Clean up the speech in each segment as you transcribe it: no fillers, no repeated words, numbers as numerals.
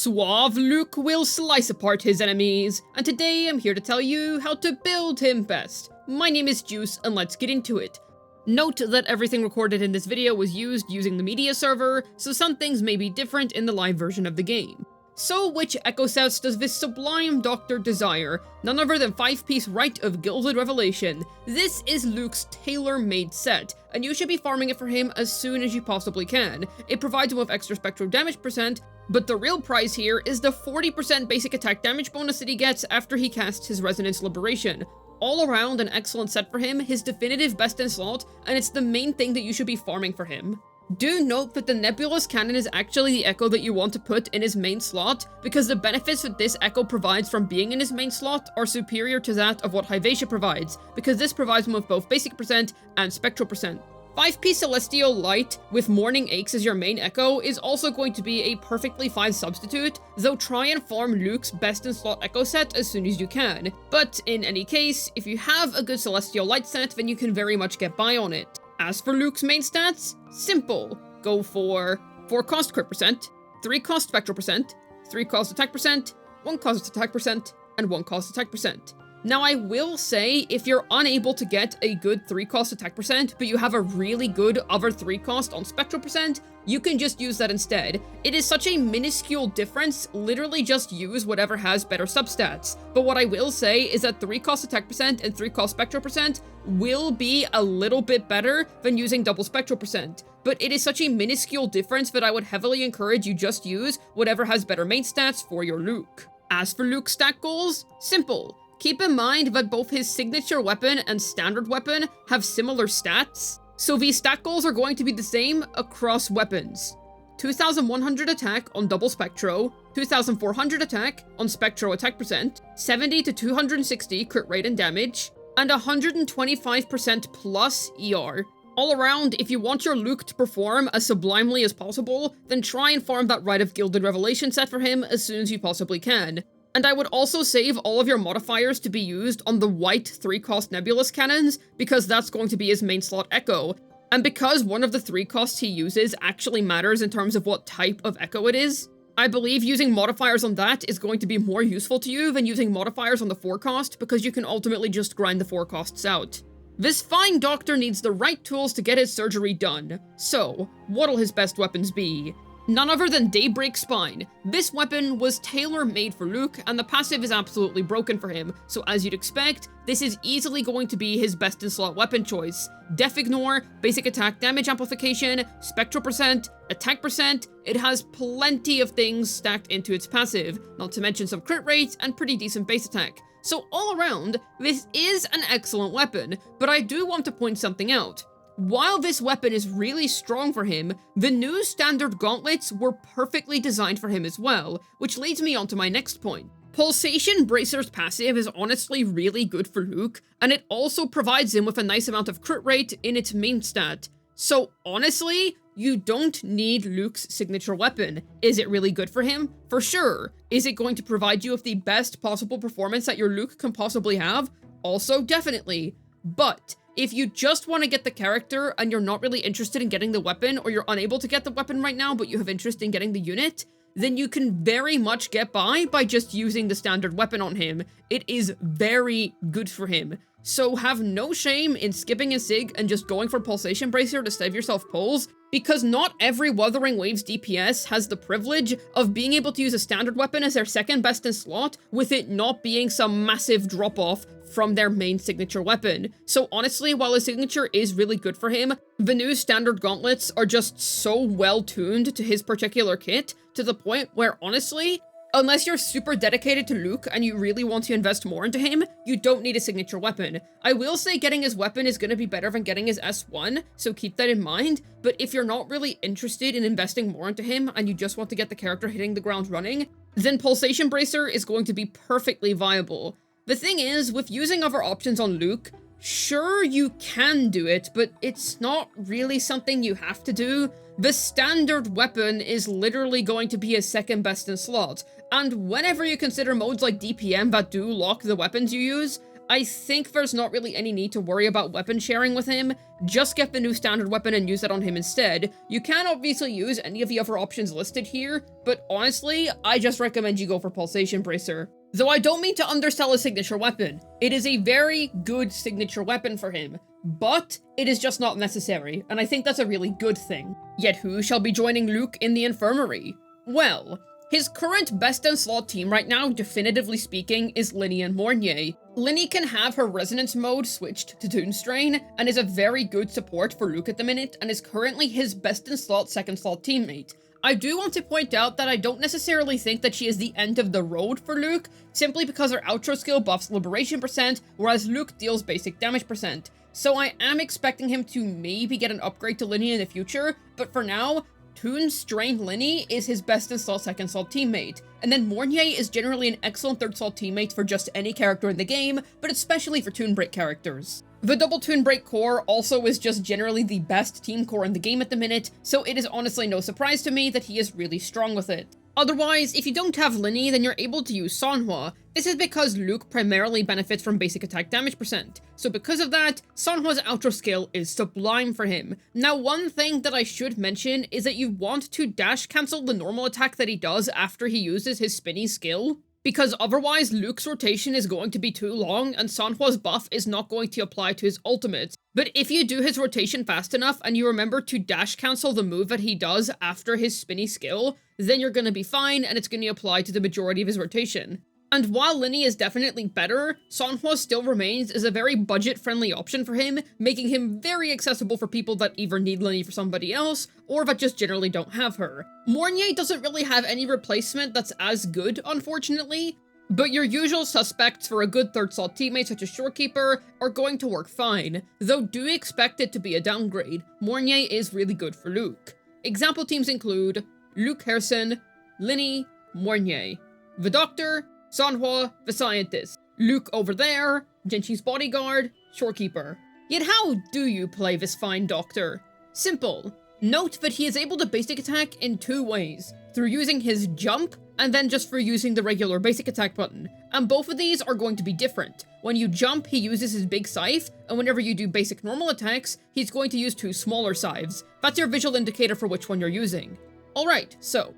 Suave Luuk will slice apart his enemies, and today I'm here to tell you how to build him best. My name is Juice, and let's get into it. Note that everything recorded in this video was used using the media server, so some things may be different in the live version of the game. So which echo sets does this sublime doctor desire? None other than 5-piece Rite of Gilded Revelation. This is Luuk's tailor-made set, and you should be farming it for him as soon as you possibly can. It provides him with extra spectral damage percent, but the real prize here is the 40% basic attack damage bonus that he gets after he casts his Resonance Liberation. All around an excellent set for him, his definitive best in slot, and it's the main thing that you should be farming for him. Do note that the Nebulous Cannon is actually the echo that you want to put in his main slot, because the benefits that this echo provides from being in his main slot are superior to that of what Hyvatia provides, because this provides him with both basic percent and spectral percent. 5-piece Celestial Light with Morning Aches as your main echo is also going to be a perfectly fine substitute, though try and farm Luuk's best in slot echo set as soon as you can. But in any case, if you have a good Celestial Light set, then you can very much get by on it. As for Luuk's main stats, simple. Go for 4 cost crit percent, 3 cost spectral percent, 3 cost attack percent, 1 cost attack percent, and 1 cost attack percent. Now I will say, if you're unable to get a good 3 cost attack percent, but you have a really good other 3 cost on spectral percent, you can just use that instead. It is such a minuscule difference, literally just use whatever has better substats. But what I will say is that 3 cost attack percent and 3 cost spectral percent will be a little bit better than using double spectral percent. But it is such a minuscule difference that I would heavily encourage you just use whatever has better main stats for your Luuk. As for Luuk's stat goals, simple. Keep in mind that both his signature weapon and standard weapon have similar stats, so these stat goals are going to be the same across weapons. 2100 attack on double spectro, 2400 attack on spectro attack percent, 70 to 260 crit rate and damage, and 125% plus ER. All around, if you want your Luuk to perform as sublimely as possible, then try and farm that Rite of Gilded Revelation set for him as soon as you possibly can. And I would also save all of your modifiers to be used on the white 3-cost Nebulous Cannons, because that's going to be his main slot echo. And because one of the 3 costs he uses actually matters in terms of what type of echo it is, I believe using modifiers on that is going to be more useful to you than using modifiers on the 4-cost, because you can ultimately just grind the 4 costs out. This fine doctor needs the right tools to get his surgery done. So, what'll his best weapons be? None other than Daybreak Spine. This weapon was tailor-made for Luuk, and the passive is absolutely broken for him, so as you'd expect, this is easily going to be his best-in-slot weapon choice. Def Ignore, basic attack damage amplification, spectral percent, attack percent, it has plenty of things stacked into its passive, not to mention some crit rate and pretty decent base attack. So all around, this is an excellent weapon, but I do want to point something out. While this weapon is really strong for him, the new standard gauntlets were perfectly designed for him as well, which leads me on to my next point. Pulsation Bracer's passive is honestly really good for Luuk, and it also provides him with a nice amount of crit rate in its main stat. So honestly, you don't need Luuk's signature weapon. Is it really good for him? For sure. Is it going to provide you with the best possible performance that your Luuk can possibly have? Also definitely. But if you just want to get the character and you're not really interested in getting the weapon, or you're unable to get the weapon right now but you have interest in getting the unit, then you can very much get by just using the standard weapon on him. It is very good for him. So have no shame in skipping a sig and just going for Pulsation Bracer to save yourself pulls, because not every Wuthering Waves DPS has the privilege of being able to use a standard weapon as their second best in slot, with it not being some massive drop-off from their main signature weapon. So honestly, while his signature is really good for him, the new standard gauntlets are just so well tuned to his particular kit, to the point where honestly, unless you're super dedicated to Luuk and you really want to invest more into him, you don't need a signature weapon. I will say getting his weapon is going to be better than getting his S1, so keep that in mind, but if you're not really interested in investing more into him and you just want to get the character hitting the ground running, then Pulsation Bracer is going to be perfectly viable. The thing is, with using other options on Luuk, sure you can do it, but it's not really something you have to do. The standard weapon is literally going to be his second best in slot, and whenever you consider modes like DPM that do lock the weapons you use, I think there's not really any need to worry about weapon sharing with him, just get the new standard weapon and use it on him instead. You can obviously use any of the other options listed here, but honestly, I just recommend you go for Pulsation Bracer. Though I don't mean to undersell his signature weapon, it is a very good signature weapon for him, but it is just not necessary, and I think that's a really good thing. Yet who shall be joining Luuk in the infirmary? Well, his current best in slot team right now, definitively speaking, is Linny and Mornier. Linny can have her resonance mode switched to Toon Strain, and is a very good support for Luuk at the minute, and is currently his best in slot second slot teammate. I do want to point out that I don't necessarily think that she is the end of the road for Luuk, simply because her outro skill buffs liberation %, whereas Luuk deals basic damage %. So I am expecting him to maybe get an upgrade to Linny in the future, but for now, Toon Strain Linny is his best in slot second slot teammate, and then Mornier is generally an excellent third slot teammate for just any character in the game, but especially for Toon Break characters. The double Toon Break core also is just generally the best team core in the game at the minute, so it is honestly no surprise to me that he is really strong with it. Otherwise, if you don't have Linny, then you're able to use Sanhua. This is because Luuk primarily benefits from basic attack damage %, so because of that, Sanhua's outro skill is sublime for him. Now, one thing that I should mention is that you want to dash cancel the normal attack that he does after he uses his spinny skill, because otherwise Luuk's rotation is going to be too long and Sanhua's buff is not going to apply to his ultimate. But if you do his rotation fast enough and you remember to dash cancel the move that he does after his spinny skill, then you're gonna be fine and it's gonna apply to the majority of his rotation. And while Linny is definitely better, Sanhua still remains as a very budget-friendly option for him, making him very accessible for people that either need Linny for somebody else, or that just generally don't have her. Mornier doesn't really have any replacement that's as good, unfortunately, but your usual suspects for a good third slot teammate such as Shorekeeper are going to work fine, though do expect it to be a downgrade. Mornier is really good for Luuk. Example teams include Luuk Herssen, Linny, Mornier, the Doctor, Sanhua, the Scientist, Luuk over there, Jinchi's Bodyguard, Shorekeeper. Yet how do you play this fine Doctor? Simple. Note that he is able to basic attack in two ways, through using his jump, and then just for using the regular basic attack button. And both of these are going to be different. When you jump, he uses his big scythe, and whenever you do basic normal attacks, he's going to use two smaller scythes. That's your visual indicator for which one you're using. Alright, so,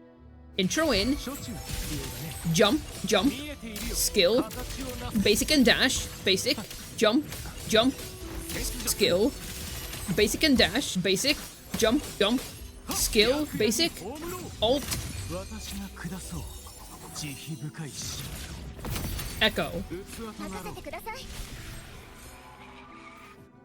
intro in, jump, jump, skill, basic and dash, basic, jump, jump, skill, basic and dash, basic, jump, jump, skill, basic, alt, echo.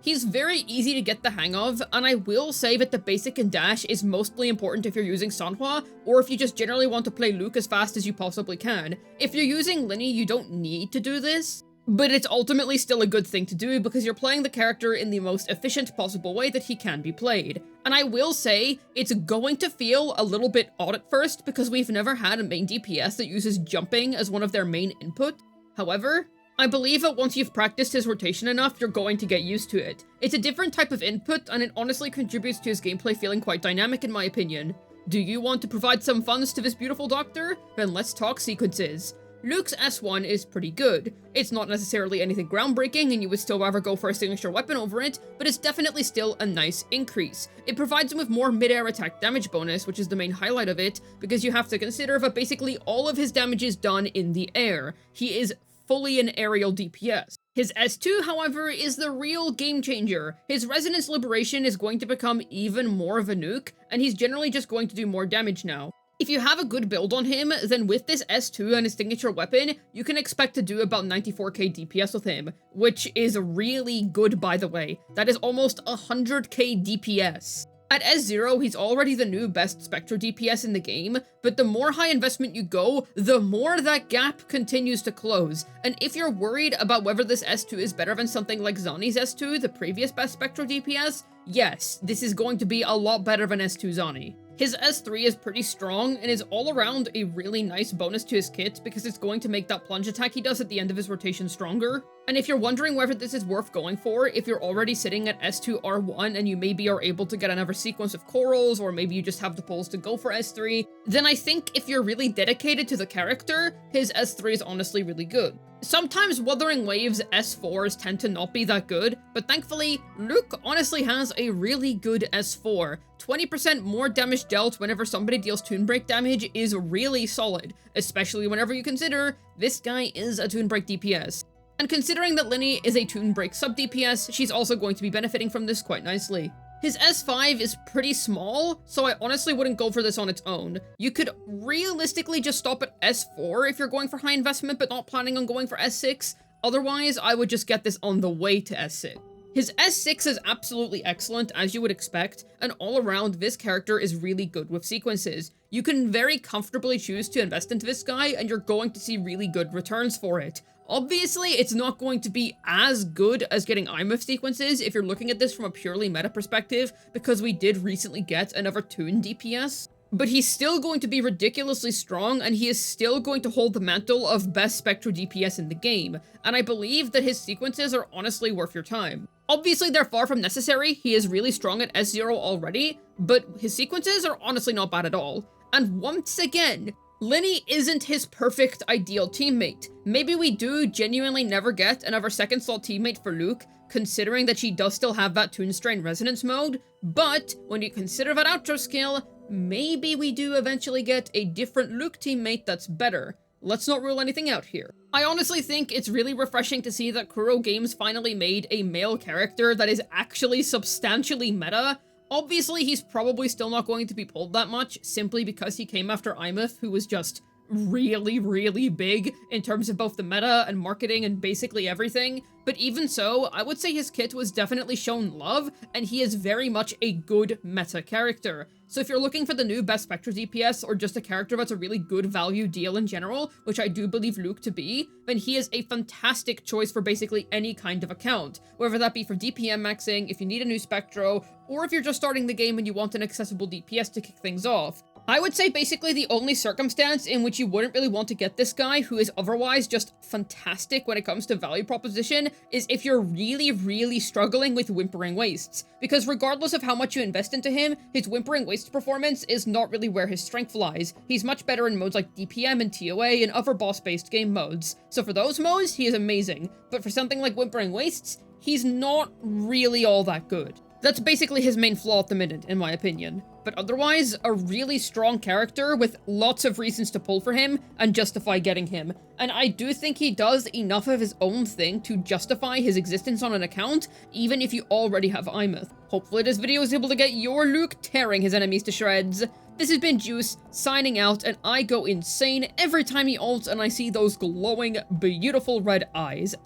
He's very easy to get the hang of, and I will say that the basic and dash is mostly important if you're using Sanhua, or if you just generally want to play Luuk as fast as you possibly can. If you're using Linny, you don't need to do this, but it's ultimately still a good thing to do because you're playing the character in the most efficient possible way that he can be played. And I will say, it's going to feel a little bit odd at first because we've never had a main DPS that uses jumping as one of their main input. However, I believe that once you've practiced his rotation enough, you're going to get used to it. It's a different type of input, and it honestly contributes to his gameplay feeling quite dynamic in my opinion. Do you want to provide some funds to this beautiful Doctor? Then let's talk sequences. Luuk's S1 is pretty good. It's not necessarily anything groundbreaking, and you would still rather go for a signature weapon over it, but it's definitely still a nice increase. It provides him with more mid-air attack damage bonus, which is the main highlight of it, because you have to consider that basically all of his damage is done in the air. He is fully an aerial DPS. His S2, however, is the real game changer. His Resonance Liberation is going to become even more of a nuke, and he's generally just going to do more damage now. If you have a good build on him, then with this S2 and his signature weapon, you can expect to do about 94k DPS with him, which is really good, by the way. That is almost 100k DPS. At S0, he's already the new best Spectre DPS in the game, but the more high investment you go, the more that gap continues to close. And if you're worried about whether this S2 is better than something like Zani's S2, the previous best Spectre DPS, yes, this is going to be a lot better than S2 Zani. His S3 is pretty strong and is all around a really nice bonus to his kit because it's going to make that plunge attack he does at the end of his rotation stronger. And if you're wondering whether this is worth going for, if you're already sitting at S2R1 and you maybe are able to get another sequence of corals, or maybe you just have the pulls to go for S3, then I think if you're really dedicated to the character, his S3 is honestly really good. Sometimes Wuthering Waves S4s tend to not be that good, but thankfully, Luuk honestly has a really good S4. 20% more damage dealt whenever somebody deals Toon Break damage is really solid, especially whenever you consider this guy is a Toon Break DPS. And considering that Linny is a Toon Break sub-DPS, she's also going to be benefiting from this quite nicely. His S5 is pretty small, so I honestly wouldn't go for this on its own. You could realistically just stop at S4 if you're going for high investment but not planning on going for S6. Otherwise, I would just get this on the way to S6. His S6 is absolutely excellent, as you would expect, and all around, this character is really good with sequences. You can very comfortably choose to invest into this guy, and you're going to see really good returns for it. Obviously, it's not going to be as good as getting IMF sequences if you're looking at this from a purely meta perspective, because we did recently get another Toon DPS. But he's still going to be ridiculously strong, and he is still going to hold the mantle of best Spectral DPS in the game, and I believe that his sequences are honestly worth your time. Obviously, they're far from necessary, he is really strong at S0 already, but his sequences are honestly not bad at all. And once again, Linny isn't his perfect ideal teammate. Maybe we do genuinely never get another second slot teammate for Luuk, considering that she does still have that Toon Strain Resonance mode, but when you consider that outro skill, maybe we do eventually get a different Luuk teammate that's better. Let's not rule anything out here. I honestly think it's really refreshing to see that Kuro Games finally made a male character that is actually substantially meta. Obviously, he's probably still not going to be pulled that much, simply because he came after Imeth, who was just really, really big in terms of both the meta and marketing and basically everything. But even so, I would say his kit was definitely shown love, and he is very much a good meta character. So if you're looking for the new best Spectre DPS, or just a character that's a really good value deal in general, which I do believe Luuk to be, then he is a fantastic choice for basically any kind of account. Whether that be for DPM maxing, if you need a new Spectro, or if you're just starting the game and you want an accessible DPS to kick things off. I would say basically the only circumstance in which you wouldn't really want to get this guy, who is otherwise just fantastic when it comes to value proposition, is if you're really, really struggling with Whimpering Wastes. Because regardless of how much you invest into him, his Whimpering Wastes performance is not really where his strength lies. He's much better in modes like DPM and TOA and other boss-based game modes. So for those modes, he is amazing. But for something like Whimpering Wastes, he's not really all that good. That's basically his main flaw at the minute, in my opinion. But otherwise, a really strong character with lots of reasons to pull for him and justify getting him. And I do think he does enough of his own thing to justify his existence on an account, even if you already have Imeth. Hopefully this video is able to get your Luuk tearing his enemies to shreds. This has been Juice, signing out, and I go insane every time he ults and I see those glowing, beautiful red eyes.